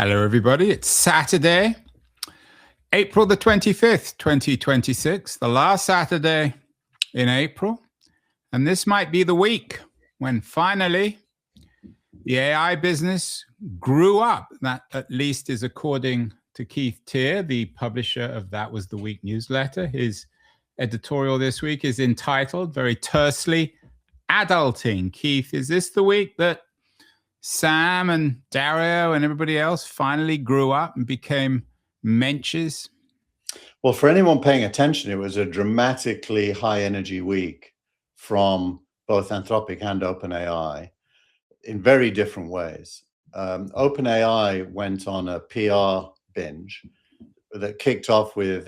Hello, everybody. It's Saturday, April the 25th, 2026, the last Saturday in April. And this might be the week when finally the AI business grew up. That at least is according to Keith Teare, the publisher of That Was the Week newsletter. His editorial this week is entitled, very tersely, Adulting. Keith, is this the week that Sam and Dario and everybody else finally grew up and became mensches? Well, for anyone paying attention, it was a dramatically high energy week from both Anthropic and OpenAI in very different ways. OpenAI went on a PR binge that kicked off with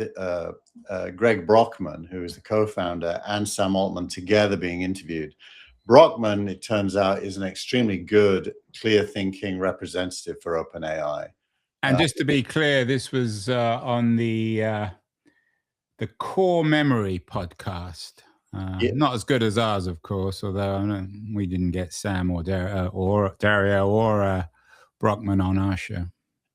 Greg Brockman, who is the co-founder, and Sam Altman together being interviewed. Brockman, it turns out, is an extremely good, clear-thinking representative for OpenAI. And just to be clear, this was on the Core Memory podcast. Not as good as ours, of course, although we didn't get Sam or Dario or Brockman on our show.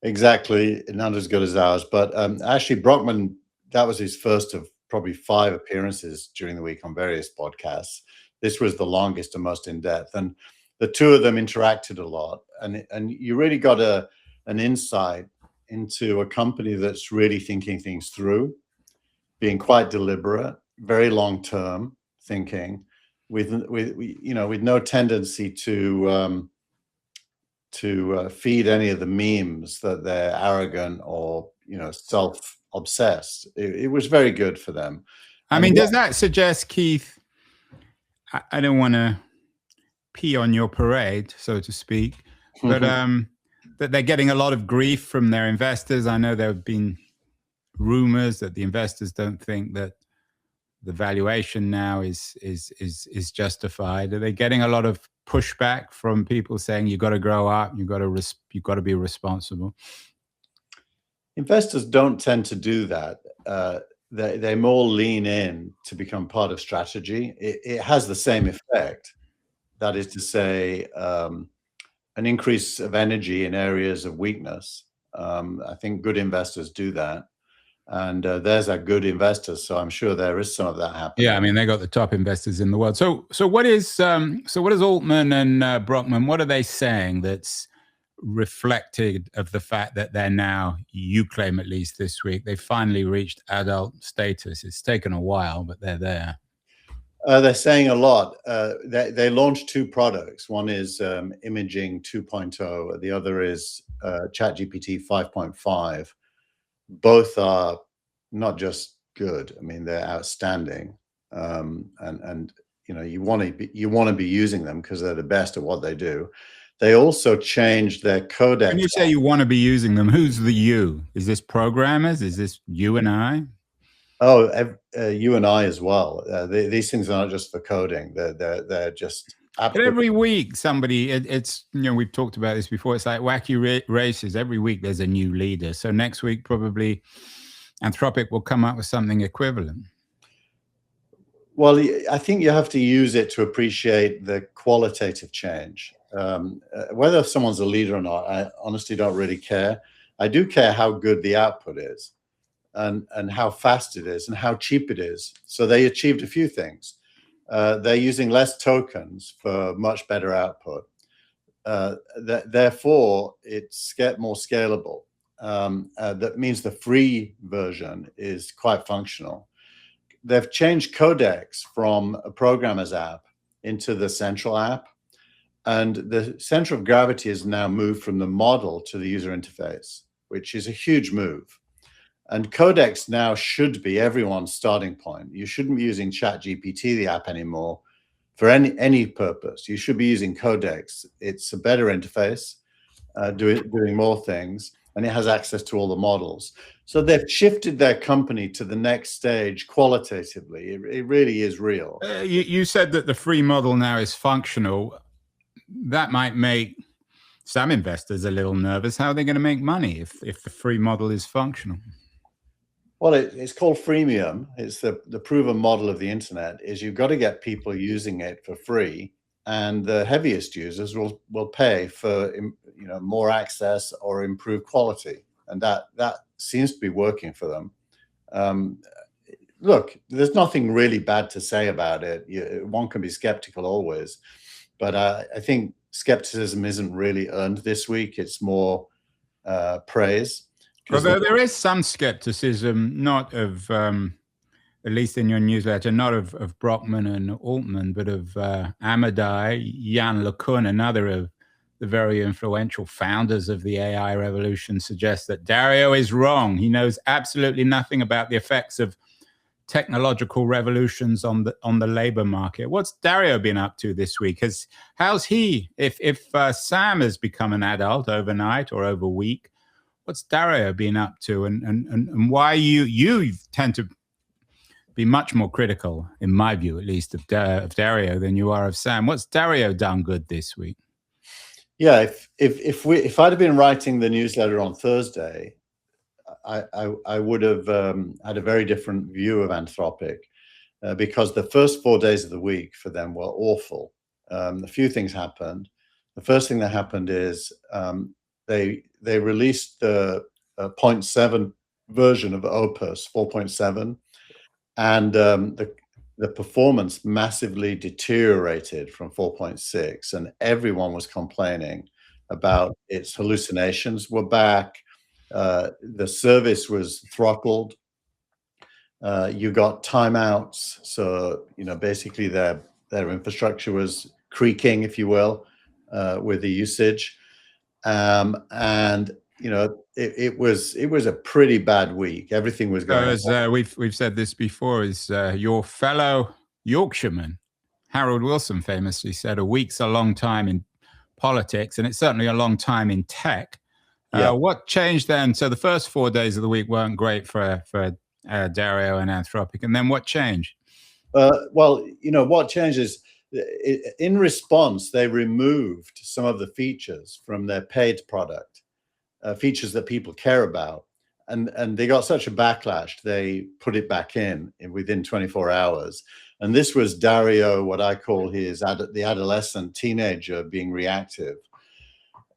Exactly, not as good as ours. But actually, Brockman, that was his first of probably 5 appearances during the week on various podcasts. This was the longest and most in-depth. And the two of them interacted a lot. And you really got an insight into a company that's really thinking things through, being quite deliberate, very long-term thinking, with no tendency to feed any of the memes that they're arrogant or self-obsessed. It was very good for them. I mean, does that suggest, Keith? I don't want to pee on your parade, so to speak, but that they're getting a lot of grief from their investors. I know there have been rumors that the investors don't think that the valuation now is justified. Are they getting a lot of pushback from people saying you've got to grow up, you've got to be responsible? Investors don't tend to do that. They more lean in to become part of strategy. It has the same effect. That is to say, an increase of energy in areas of weakness. I think good investors do that. And there's a good investors, so I'm sure there is some of that happening. Yeah, I mean, they got the top investors in the world. So what is Altman and Brockman? What are they saying that's reflected of the fact that they're now, you claim at least this week, they finally reached adult status? It's taken a while, but they're there. They're saying a lot. They launched 2 products. One is Imaging 2.0. The other is ChatGPT 5.5. Both are not just good. I mean, they're outstanding. And you want to be using them because they're the best at what they do. They also changed their codex. When you say you want to be using them, who's the you? Is this programmers? Is this you and I? Oh, you and I as well. These things are not just for coding. They're just. But every week, somebody, it's we've talked about this before. It's like wacky races. Every week, there's a new leader. So next week, probably Anthropic will come up with something equivalent. Well, I think you have to use it to appreciate the qualitative change. Whether someone's a leader or not, I honestly don't really care. I do care how good the output is, and how fast it is, and how cheap it is. So they achieved a few things. They're using less tokens for much better output. Therefore, it's more scalable. That means the free version is quite functional. They've changed Codex from a programmer's app into the central app. And the center of gravity has now moved from the model to the user interface, which is a huge move. And Codex now should be everyone's starting point. You shouldn't be using ChatGPT, the app, anymore for any purpose. You should be using Codex. It's a better interface, doing more things, and it has access to all the models. So they've shifted their company to the next stage qualitatively. It really is real. You said that the free model now is functional. That might make some investors a little nervous. How are they going to make money if the free model is functional? Well, it's called freemium. It's the proven model of the internet is you've got to get people using it for free, and the heaviest users will pay for more access or improve quality, and that seems to be working for them. Look, there's nothing really bad to say about it. One can be skeptical always, but I think skepticism isn't really earned this week. It's more praise. Although there is some skepticism, not of, at least in your newsletter, not of Brockman and Altman, but of Amadai, Yann LeCun, another of the very influential founders of the AI revolution, suggests that Dario is wrong. He knows absolutely nothing about the effects of technological revolutions on the labor market. What's Dario been up to this week? How's he? If Sam has become an adult overnight or over a week, what's Dario been up to, and why you tend to be much more critical, in my view at least, of Dario than you are of Sam? What's Dario done good this week? Yeah, if I'd have been writing the newsletter on Thursday, I would have had a very different view of Anthropic, because the first 4 days of the week for them were awful. A few things happened. The first thing that happened is they released the 0.7 version of Opus 4.7, and the performance massively deteriorated from 4.6, and everyone was complaining about its hallucinations were back. The service was throttled. You got timeouts, so basically their infrastructure was creaking, if you will, with the usage, and it was a pretty bad week. Everything was going. As we've said this before, is your fellow Yorkshireman Harold Wilson famously said, "A week's a long time in politics, and it's certainly a long time in tech." Yeah. What changed then? So the first 4 days of the week weren't great for Dario and Anthropic, and then what changed? Well, what changed is, in response, they removed some of the features from their paid product, features that people care about, and they got such a backlash, they put it back in within 24 hours. And this was Dario, what I call the adolescent teenager being reactive.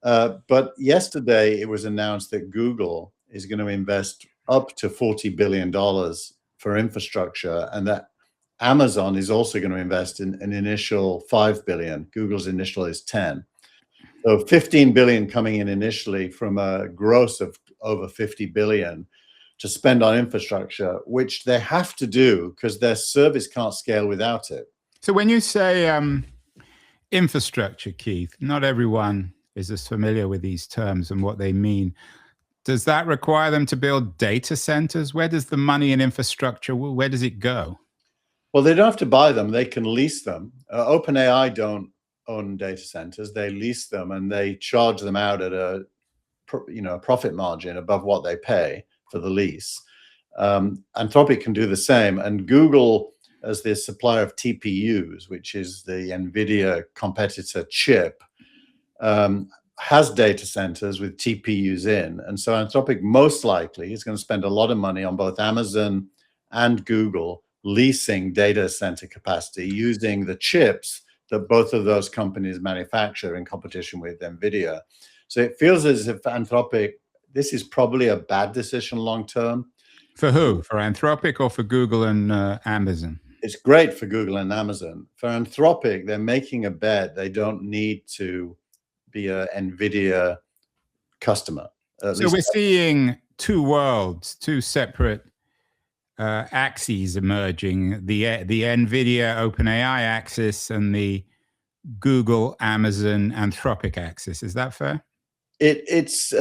But yesterday it was announced that Google is going to invest up to $40 billion for infrastructure, and that Amazon is also going to invest in an initial $5 billion. Google's initial is 10. So 15 billion coming in initially from a gross of over 50 billion to spend on infrastructure, which they have to do because their service can't scale without it. So when you say infrastructure, Keith, not everyone is as familiar with these terms and what they mean. Does that require them to build data centers? Where does the money in infrastructure, where does it go? Well, they don't have to buy them. They can lease them. OpenAI don't own data centers. They lease them, and they charge them out at a profit margin above what they pay for the lease. Anthropic can do the same. And Google, as the supplier of TPUs, which is the NVIDIA competitor chip, has data centers with TPUs in. And so Anthropic most likely is going to spend a lot of money on both Amazon and Google leasing data center capacity using the chips that both of those companies manufacture in competition with NVIDIA. So it feels as if Anthropic, this is probably a bad decision long term. For who? For Anthropic or for Google and Amazon? It's great for Google and Amazon. For Anthropic, they're making a bet. They don't need to be a NVIDIA customer. So we're seeing two worlds, two separate axes emerging, the NVIDIA OpenAI axis and the Google, Amazon, Anthropic axis. Is that fair? It's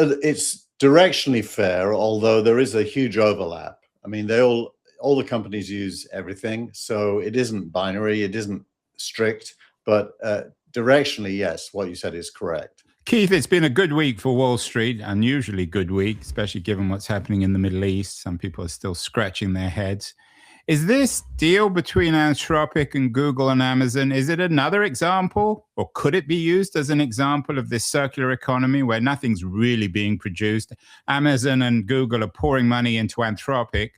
directionally fair, although there is a huge overlap. I mean, all the companies use everything, so it isn't binary, it isn't strict, but directionally, yes, what you said is correct. Keith, it's been a good week for Wall Street, unusually good week, especially given what's happening in the Middle East. Some people are still scratching their heads. Is this deal between Anthropic and Google and Amazon, is it another example, or could it be used as an example of this circular economy where nothing's really being produced? Amazon and Google are pouring money into Anthropic,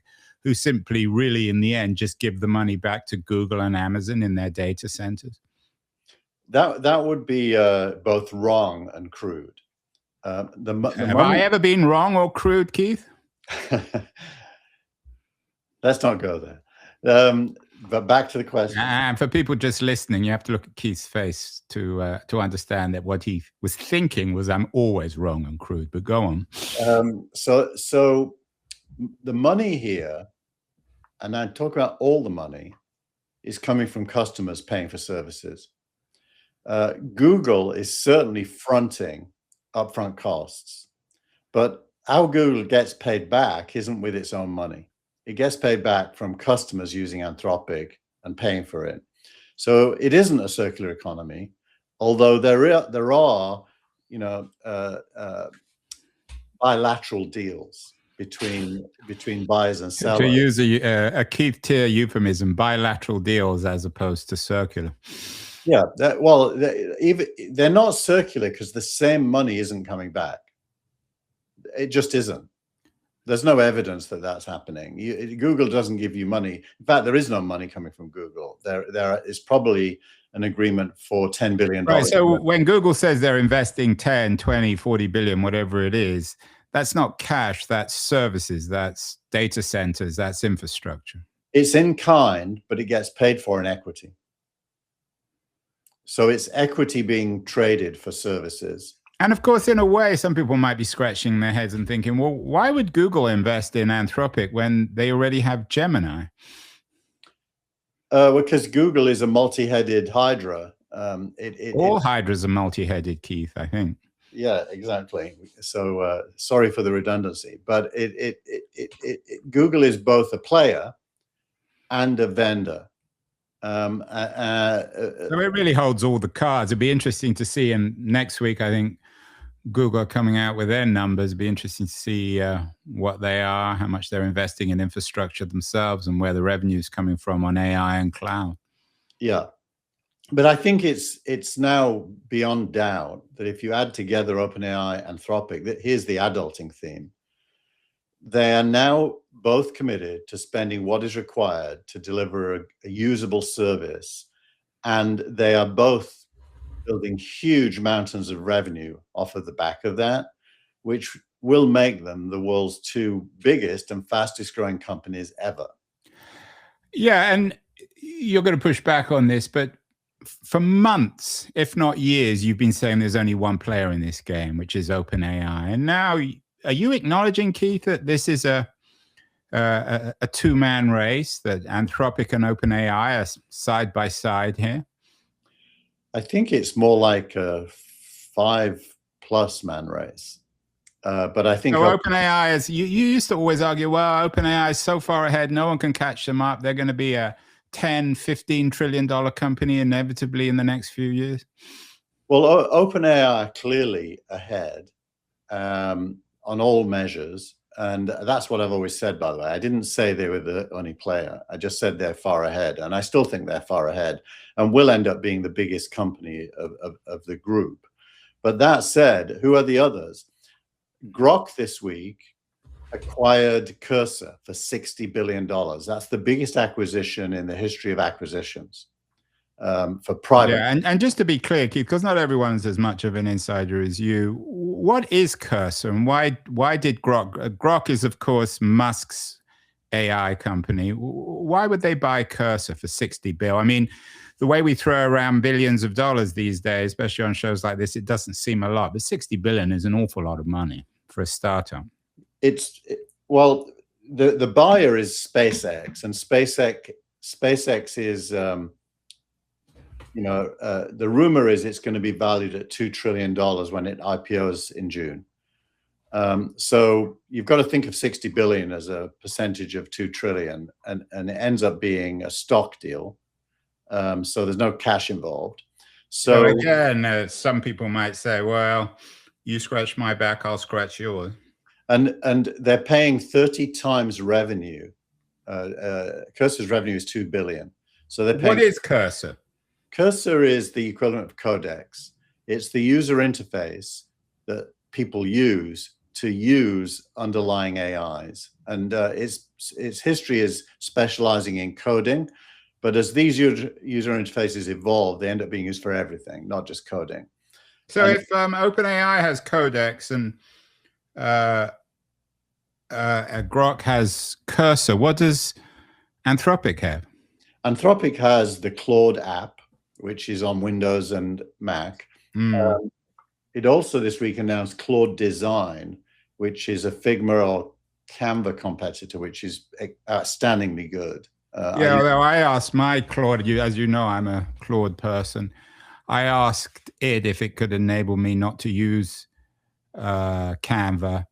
who simply really, in the end, just give the money back to Google and Amazon in their data centers? That would be both wrong and crude. Have I ever been wrong or crude, Keith? Let's not go there. But back to the question. And for people just listening, you have to look at Keith's face to understand that what he was thinking was, I'm always wrong and crude. But go on. So the money here, and I talk about all the money, is coming from customers paying for services. Google is certainly fronting upfront costs, but how Google gets paid back isn't with its own money. It gets paid back from customers using Anthropic and paying for it. So it isn't a circular economy, although there are bilateral deals between buyers and sellers. To use a Keith Tier euphemism, bilateral deals as opposed to circular. Yeah, they're not circular because the same money isn't coming back. It just isn't. There's no evidence that that's happening. Google doesn't give you money. In fact, there is no money coming from Google. There is probably an agreement for $10 billion. Right, so when Google says they're investing 10, 20, 40 billion, whatever it is, that's not cash, that's services, that's data centers, that's infrastructure. It's in kind, but it gets paid for in equity. So it's equity being traded for services. And of course, in a way, some people might be scratching their heads and thinking, well, why would Google invest in Anthropic when they already have Gemini? Because Google is a multi-headed hydra. All hydras are multi-headed, Keith, I think. Yeah, exactly. So sorry for the redundancy, but Google is both a player and a vendor. So it really holds all the cards. It'd be interesting to see. And next week, I think Google are coming out with their numbers. It'd be interesting to see what they are, how much they're investing in infrastructure themselves, and where the revenue is coming from on AI and cloud. Yeah. But I think it's now beyond doubt that if you add together OpenAI, Anthropic, here's the adulting theme. They are now both committed to spending what is required to deliver a usable service, and they are both building huge mountains of revenue off of the back of that, which will make them the world's two biggest and fastest growing companies ever. Yeah, and you're going to push back on this, but for months, if not years, you've been saying there's only one player in this game, which is OpenAI. And now, are you acknowledging, Keith, that this is a two-man race, that Anthropic and OpenAI are side by side here? I think it's more like a 5+ man race. But I think so OpenAI is, you used to always argue, well, OpenAI is so far ahead, no one can catch them up. They're going to be a $10-15 trillion company inevitably in the next few years. Well, OpenAI are clearly ahead on all measures. And that's what I've always said, by the way. I didn't say they were the only player. I just said they're far ahead. And I still think they're far ahead and will end up being the biggest company of the group. But that said, who are the others? Grok this week acquired Cursor for $60 billion. That's the biggest acquisition in the history of acquisitions for private. Yeah, and just to be clear, Keith, because not everyone's as much of an insider as you, what is Cursor and why did Grok? Grok is, of course, Musk's AI company. Why would they buy Cursor for $60 billion? I mean, the way we throw around billions of dollars these days, especially on shows like this, it doesn't seem a lot, but $60 billion is an awful lot of money for a startup. Well, the buyer is SpaceX, and SpaceX is, the rumor is it's going to be valued at $2 trillion when it IPOs in June. So you've got to think of 60 billion as a percentage of 2 trillion, and it ends up being a stock deal. So there's no cash involved. So again, some people might say, well, you scratch my back, I'll scratch yours. And they're paying 30 times revenue. Cursor's revenue is 2 billion. So they're paying. What is Cursor? Cursor is the equivalent of Codex. It's the user interface that people use to use underlying AIs. And its history is specializing in coding. But as these user interfaces evolve, they end up being used for everything, not just coding. So if OpenAI has Codex and Grok has Cursor, what does Anthropic have? Anthropic has the Claude app, which is on Windows and Mac. It also this week announced Claude Design, which is a Figma or Canva competitor, which is outstandingly good. Yeah, although I asked my Claude, as you know, I'm a Claude person. I asked it if it could enable me not to use Canva,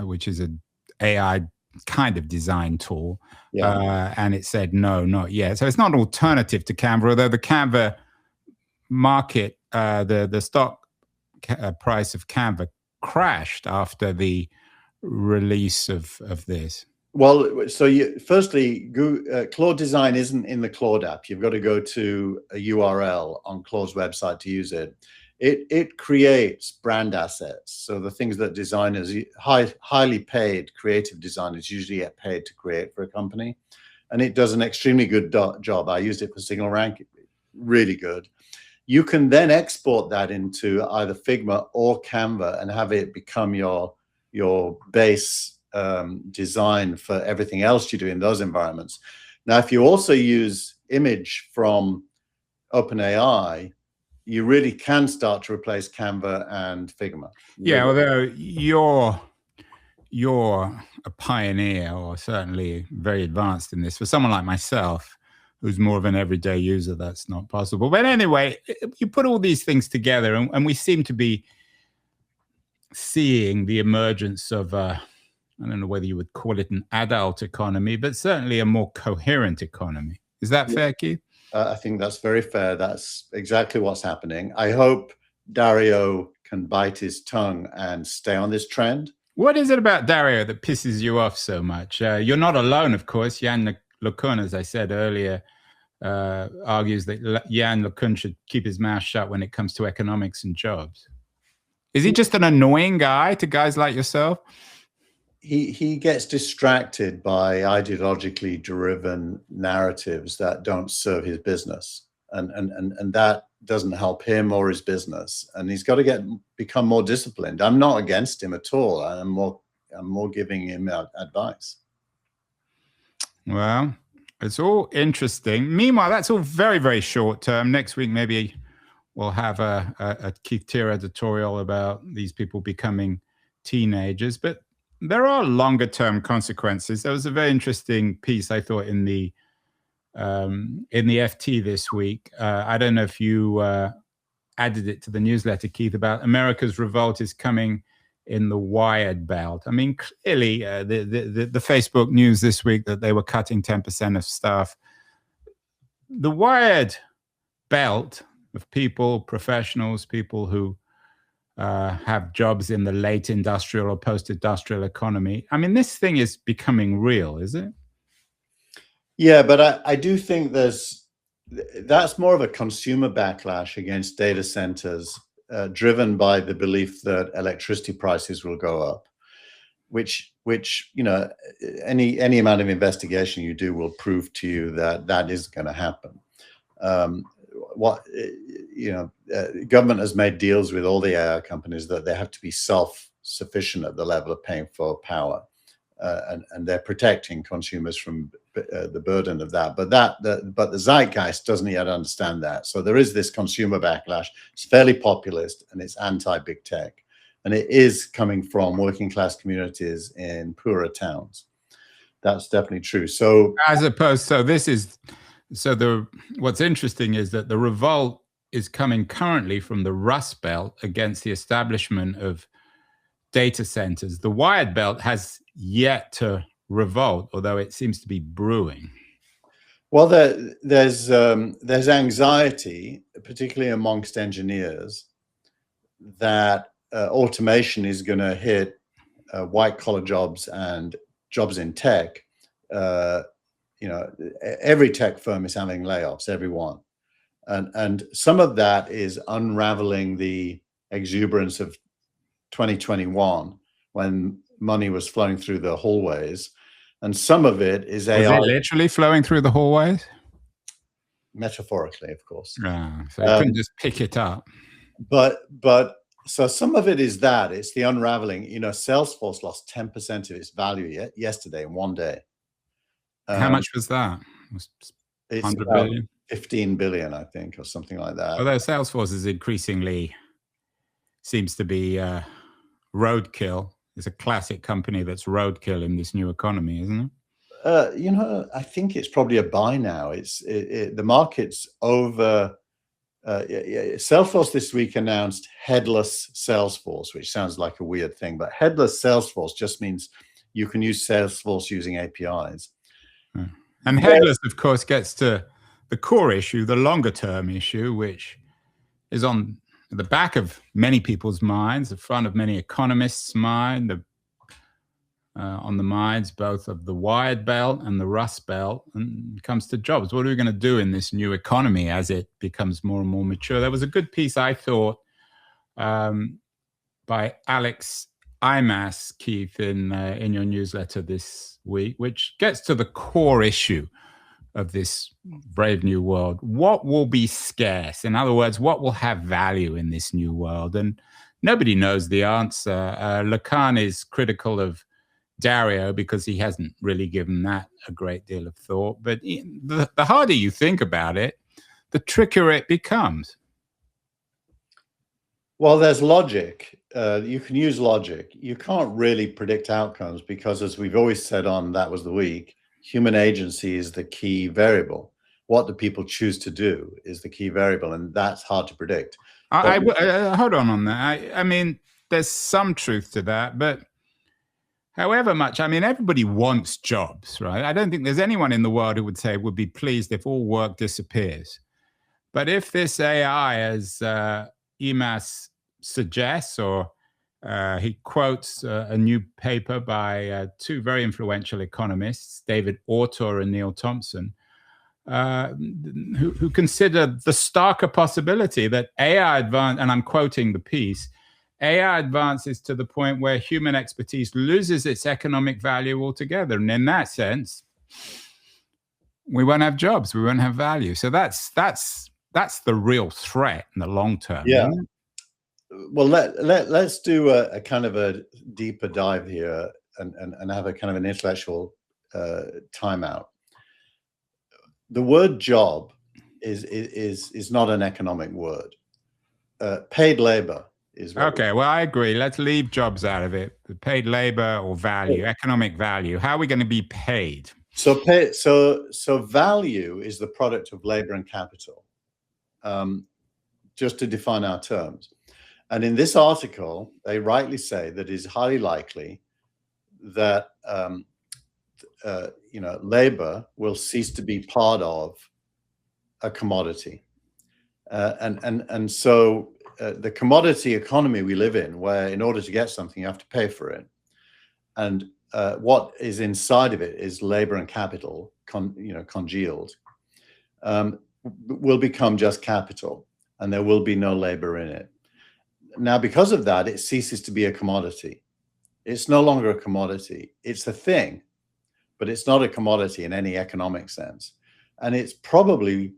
which is an AI kind of design tool. Yeah. And it said, no, not yet. So it's not an alternative to Canva, although the Canva market, the stock price of Canva crashed after the release of this. Well, so firstly, Claude Design isn't in the Claude app. You've got to go to a URL on Claude's website to use it. It creates brand assets. So the things that designers, highly paid creative designers usually get paid to create for a company. And it does an extremely good job. I used it for SignalRank, really good. You can then export that into either Figma or Canva and have it become your base design for everything else you do in those environments. Now, if you also use image from OpenAI, you really can start to replace Canva and Figma. Yeah, although you're a pioneer, or certainly very advanced in this. For someone like myself, who's more of an everyday user, that's not possible. But anyway, you put all these things together, and we seem to be seeing the emergence of I don't know whether you would call it an adult economy, but certainly a more coherent economy. Is that fair, Keith? I think that's very fair. That's exactly what's happening. I hope Dario can bite his tongue and stay on this trend. What is it about Dario that pisses you off so much? You're not alone, of course. Yann LeCun, as I said earlier, argues that Yann LeCun should keep his mouth shut when it comes to economics and jobs. Is he just an annoying guy to guys like yourself? He gets distracted by ideologically driven narratives that don't serve his business, and that doesn't help him or his business. And he's got to become more disciplined. I'm not against him at all. I'm more giving him advice. Well, it's all interesting. Meanwhile, that's all very, very short term. Next week, maybe we'll have a Keith Teare editorial about these people becoming teenagers, but there are longer term consequences. There was a very interesting piece, I thought, in the FT this week. I don't know if you added it to the newsletter, Keith, about America's revolt is coming in the Wired Belt. I mean, clearly, the Facebook news this week that they were cutting 10% of staff. The Wired Belt of people, professionals, people who have jobs in the late industrial or post-industrial economy. I mean, this thing is becoming real, is it? Yeah, but I do think that's more of a consumer backlash against data centers, driven by the belief that electricity prices will go up, which you know, any amount of investigation you do will prove to you that is going to happen. Government has made deals with all the AI companies that they have to be self-sufficient at the level of paying for power, and they're protecting consumers from the burden of that. But the zeitgeist doesn't yet understand that. So there is this consumer backlash. It's fairly populist and it's anti-big tech, and it is coming from working class communities in poorer towns. That's definitely true. So as opposed, what's interesting is that the revolt is coming currently from the Rust Belt against the establishment of data centers. The Wired Belt has yet to revolt, although it seems to be brewing. Well, there's anxiety, particularly amongst engineers, that automation is going to hit white collar jobs and jobs in tech. Every tech firm is having layoffs, everyone. And some of that is unraveling the exuberance of 2021 when money was flowing through the hallways. And some of it is AI. Was it literally flowing through the hallways? Metaphorically, of course. So you couldn't just pick it up. But So some of it is that it's the unraveling. Salesforce lost 10% of its value yesterday in one day. How much was that? It's 100 about billion? 15 billion, I think, or something like that. Although Salesforce is increasingly seems to be roadkill. It's a classic company that's roadkill in this new economy, isn't it? I think it's probably a buy now. The market's over. Salesforce this week announced headless Salesforce, which sounds like a weird thing, but headless Salesforce just means you can use Salesforce using APIs. And headless, of course, gets to the core issue, the longer term issue, which is on the back of many people's minds, the front of many economists' mind, on the minds both of the Wired Belt and the Rust Belt, and it comes to jobs. What are we going to do in this new economy as it becomes more and more mature? There was a good piece, I thought, by Alex Imas, Keith, in your newsletter this week, which gets to the core issue of this brave new world. What will be scarce? In other words, what will have value in this new world? And nobody knows the answer. Lacan is critical of Dario because he hasn't really given that a great deal of thought. But the harder you think about it, the trickier it becomes. Well, there's logic. You can use logic. You can't really predict outcomes because, as we've always said on That Was the Week, human agency is the key variable. What do people choose to do is the key variable, and that's hard to predict. Hold on that. I mean, there's some truth to that, but however much, I mean, everybody wants jobs, right? I don't think there's anyone in the world who would say would be pleased if all work disappears. But if this AI, as Imas suggests, or he quotes a new paper by two very influential economists, David Autor and Neil Thompson, who consider the starker possibility that AI advance, and I'm quoting the piece, AI advances to the point where human expertise loses its economic value altogether. And in that sense, we won't have jobs, we won't have value. So that's the real threat in the long term. Yeah. Well, let's do a kind of a deeper dive here and have a kind of an intellectual timeout. The word job is not an economic word. Paid labor is okay. Well, I agree. Let's leave jobs out of it. The paid labor or value, economic value. How are we going to be paid? So value is the product of labor and capital. Just to define our terms. And in this article, they rightly say that it is highly likely that labor will cease to be part of a commodity, and so the commodity economy we live in, where in order to get something you have to pay for it, and what is inside of it is labor and capital congealed, will become just capital, and there will be no labor in it. Now, because of that, it ceases to be a commodity. It's no longer a commodity. It's a thing, but it's not a commodity in any economic sense. And it's probably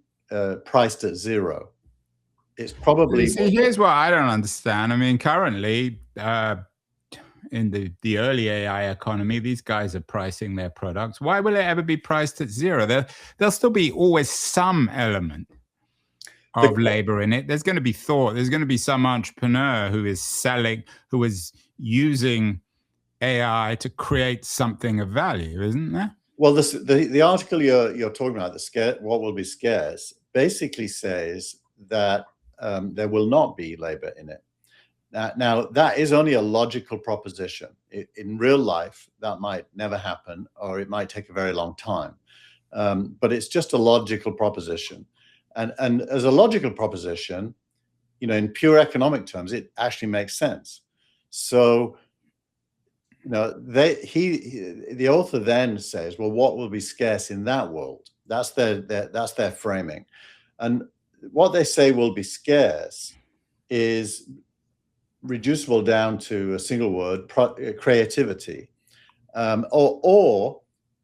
priced at zero. It's probably... See, here's what I don't understand. I mean, currently, in the early AI economy, these guys are pricing their products. Why will it ever be priced at zero? There'll still be always some element of labor in it. There's going to be thought. There's going to be some entrepreneur who is selling, who is using AI to create something of value, isn't there? Well, the article you're talking about, what will be scarce, basically says that there will not be labor in it. Now, that is only a logical proposition. In real life, that might never happen, or it might take a very long time. But it's just a logical proposition. And as a logical proposition, in pure economic terms, it actually makes sense. So, the author then says, well, what will be scarce in that world? That's their framing. And what they say will be scarce is reducible down to a single word: creativity, or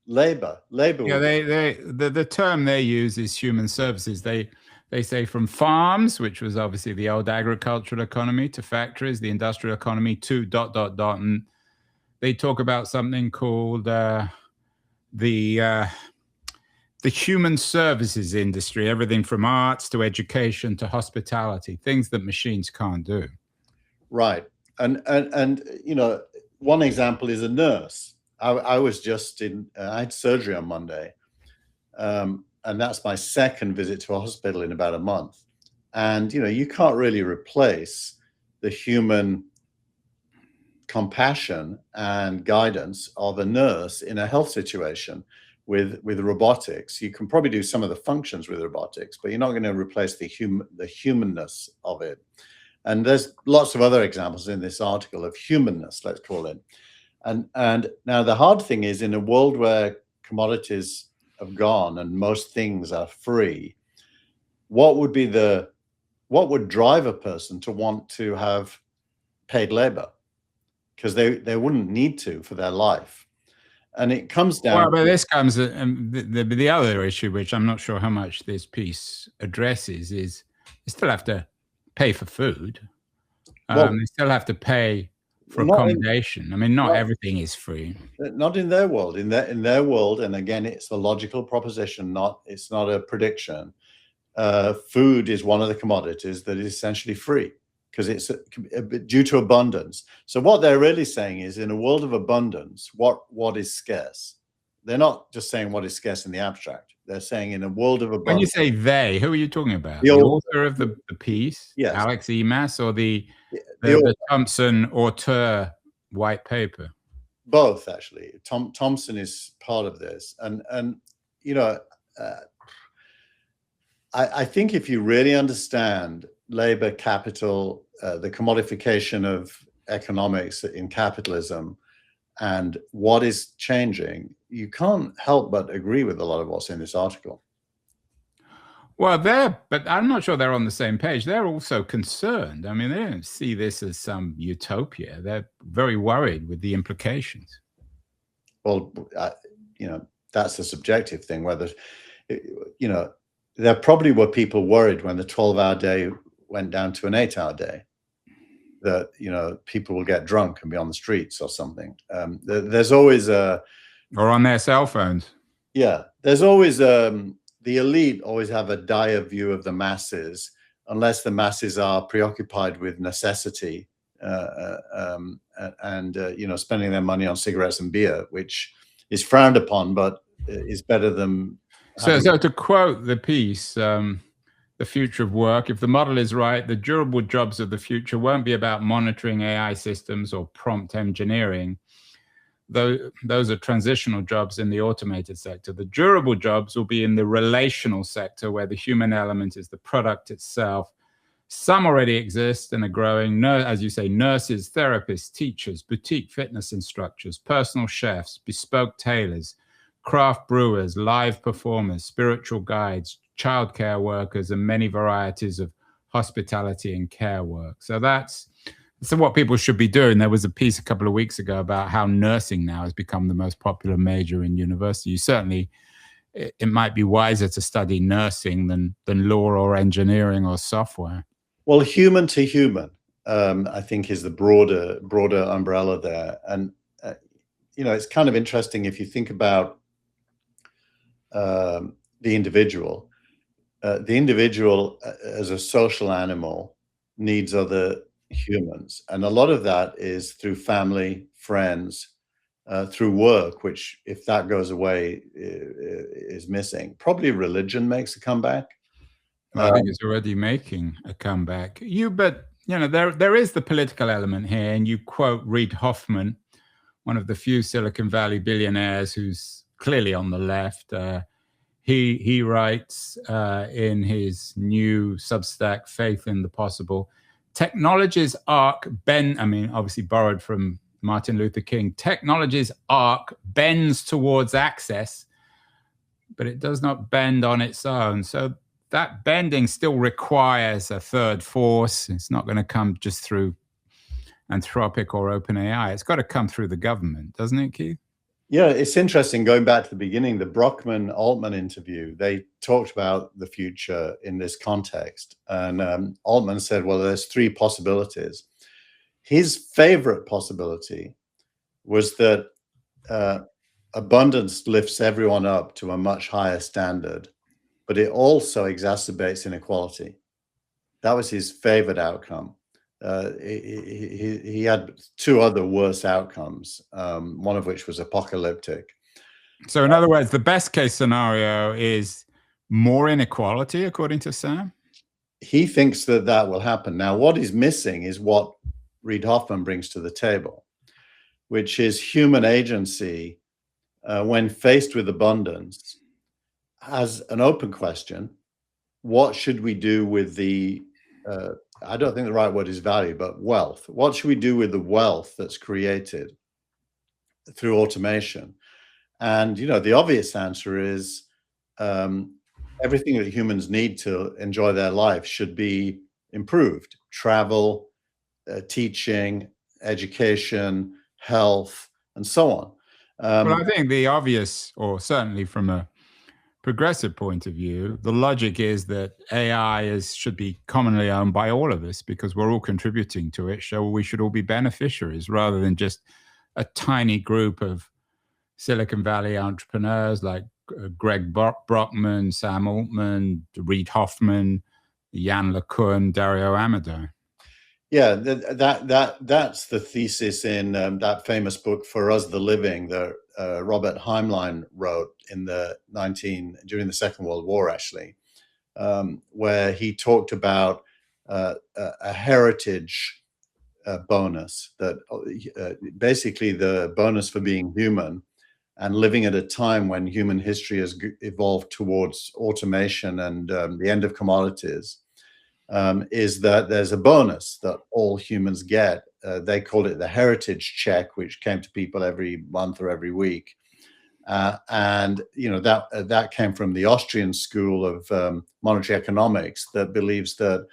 labor. Yeah, the term they use is human services. They They say from farms, which was obviously the old agricultural economy, to factories, the industrial economy, to ... And they talk about something called the human services industry, everything from arts to education to hospitality, things that machines can't do. Right. And one example is a nurse. I was just I had surgery on Monday. And that's my second visit to a hospital in about a month. And, you can't really replace the human compassion and guidance of a nurse in a health situation with robotics. You can probably do some of the functions with robotics, but you're not going to replace the humanness of it. And there's lots of other examples in this article of humanness, let's call it. And now the hard thing is, in a world where commodities have gone and most things are free, what would drive a person to want to have paid labor? Because they wouldn't need to for their life. And it comes down. Well, but this comes the other issue, which I'm not sure how much this piece addresses, is you still have to pay for food. They still have to pay for accommodation. Not everything is free. Not in their world. In their world, and again, it's a logical proposition. It's not a prediction. Food is one of the commodities that is essentially free because it's due to abundance. So what they're really saying is, in a world of abundance, what is scarce? They're not just saying what is scarce in the abstract. They're saying in a world of abundance. When you say they, who are you talking about? The author of the piece, yes. Alex Emas, or the Thompson auteur white paper? Both, actually. Thompson is part of this, and I think if you really understand labor, capital, the commodification of economics in capitalism, and what is changing, you can't help but agree with a lot of what's in this article. Well, but I'm not sure they're on the same page. They're also concerned. They don't see this as some utopia. They're very worried with the implications. Well, that's a subjective thing. Whether, there probably were people worried when the 12-hour day went down to an 8-hour day, that, people will get drunk and be on the streets or something. There's always or on their cell phones. Yeah, there's always the elite always have a dire view of the masses, unless the masses are preoccupied with necessity and spending their money on cigarettes and beer, which is frowned upon, but is better than. So to quote the piece, The Future of Work, if the model is right, the durable jobs of the future won't be about monitoring AI systems or prompt engineering. Those are transitional jobs in the automated sector. The durable jobs will be in the relational sector, where the human element is the product itself. Some already exist and are growing. As you say, nurses, therapists, teachers, boutique fitness instructors, personal chefs, bespoke tailors, craft brewers, live performers, spiritual guides, childcare workers, and many varieties of hospitality and care work. So that's what people should be doing. There was a piece a couple of weeks ago about how nursing now has become the most popular major in university. Certainly, it might be wiser to study nursing than law or engineering or software. Well, human to human, I think, is the broader umbrella there. And, it's kind of interesting if you think about the individual. The individual as a social animal needs other humans, and a lot of that is through family, friends, through work, which, if that goes away, is missing. Probably religion makes a comeback. I think it's already making a comeback. But there is the political element here, and you quote Reid Hoffman, one of the few Silicon Valley billionaires who's clearly on the left. He writes in his new Substack, Faith in the Possible, technology's arc obviously borrowed from Martin Luther King, technology's arc bends towards access, but it does not bend on its own. So that bending still requires a third force. It's not going to come just through Anthropic or OpenAI. It's got to come through the government, doesn't it, Keith? Yeah, it's interesting going back to the beginning, the Brockman-Altman interview, they talked about the future in this context. And Altman said, well, there's three possibilities. His favorite possibility was that abundance lifts everyone up to a much higher standard, but it also exacerbates inequality. That was his favorite outcome. He had two other worse outcomes, one of which was apocalyptic. So in other words, the best case scenario is more inequality, according to Sam? He thinks that that will happen. Now, what is missing is what Reid Hoffman brings to the table, which is human agency when faced with abundance as an open question. What should we do with the I don't think the right word is value, but wealth. What should we do with the wealth that's created through automation? And, you know, the obvious answer is everything that humans need to enjoy their life should be improved. Travel, teaching, education, health, and so on. Well, I think the obvious, or certainly from a progressive point of view, the logic is that AI should be commonly owned by all of us because we're all contributing to it. So we should all be beneficiaries rather than just a tiny group of Silicon Valley entrepreneurs like Greg Brockman, Sam Altman, Reid Hoffman, Yann LeCun, Dario Amodei. Yeah, that's the thesis in that famous book For Us the Living that Robert Heinlein wrote during the Second World War, actually, where he talked about a heritage bonus, that basically the bonus for being human and living at a time when human history has evolved towards automation and the end of commodities. Is that there's a bonus that all humans get. They called it the heritage check, which came to people every month or every week. And, you know, that came from the Austrian school of monetary economics that believes that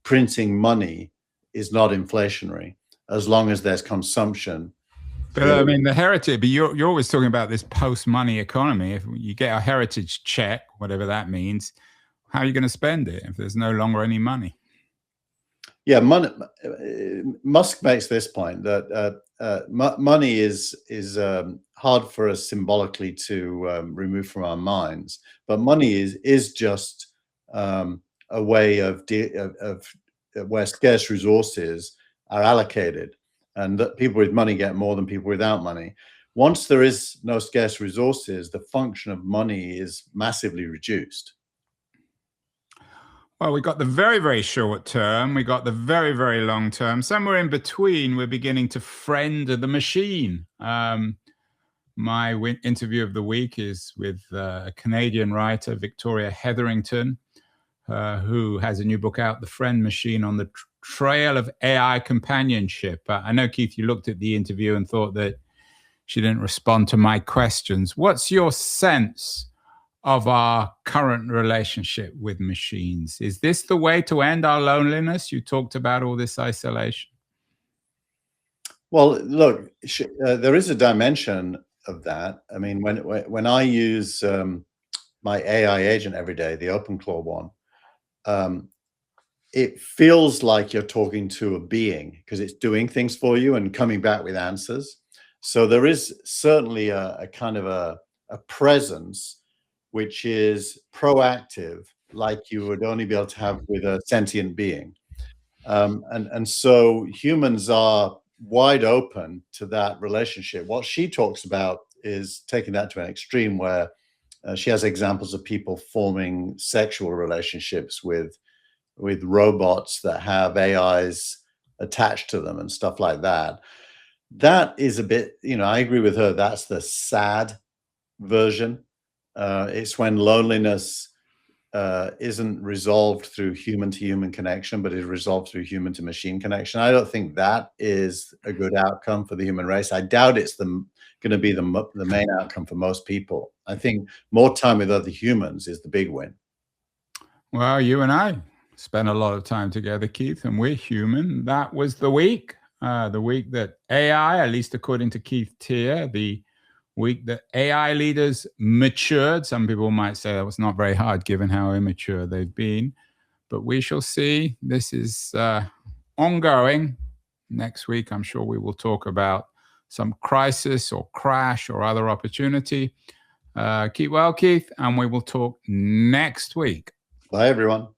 printing money is not inflationary as long as there's consumption. But I mean, the heritage, but you're always talking about this post-money economy. If you get a heritage check, whatever that means, how are you going to spend it if there's no longer any money? Yeah, money. Musk makes this point that money is hard for us symbolically to remove from our minds, but money is just a way of where scarce resources are allocated, and that people with money get more than people without money. Once there is no scarce resources, the function of money is massively reduced. Well, we got the very, very short term. We got the very, very long term. Somewhere in between, we're beginning to friend the machine. My interview of the week is with a Canadian writer, Victoria Hetherington, who has a new book out, The Friend Machine, on the trail of AI companionship. I know, Keith, you looked at the interview and thought that she didn't respond to my questions. What's your sense of our current relationship with machines? Is this the way to end our loneliness? You talked about all this isolation. Well, look, there is a dimension of that. I mean, when I use my AI agent every day, the OpenClaw one, it feels like you're talking to a being because it's doing things for you and coming back with answers. So there is certainly a kind of a presence which is proactive, like you would only be able to have with a sentient being. And so humans are wide open to that relationship. What she talks about is taking that to an extreme where she has examples of people forming sexual relationships with robots that have AIs attached to them and stuff like that. That is a bit, you know, I agree with her. That's the sad version. It's when loneliness isn't resolved through human-to-human connection, but is resolved through human-to-machine connection. I don't think that is a good outcome for the human race. I doubt it's going to be the main outcome for most people. I think more time with other humans is the big win. Well, you and I spent a lot of time together, Keith, and we're human. That was the week that AI, at least according to Keith Teare, the week that AI leaders matured. Some people might say that was not very hard given how immature they've been, but we shall see. This is ongoing. Next week, I'm sure we will talk about some crisis or crash or other opportunity. Keep well, Keith, and we will talk next week. Bye, everyone.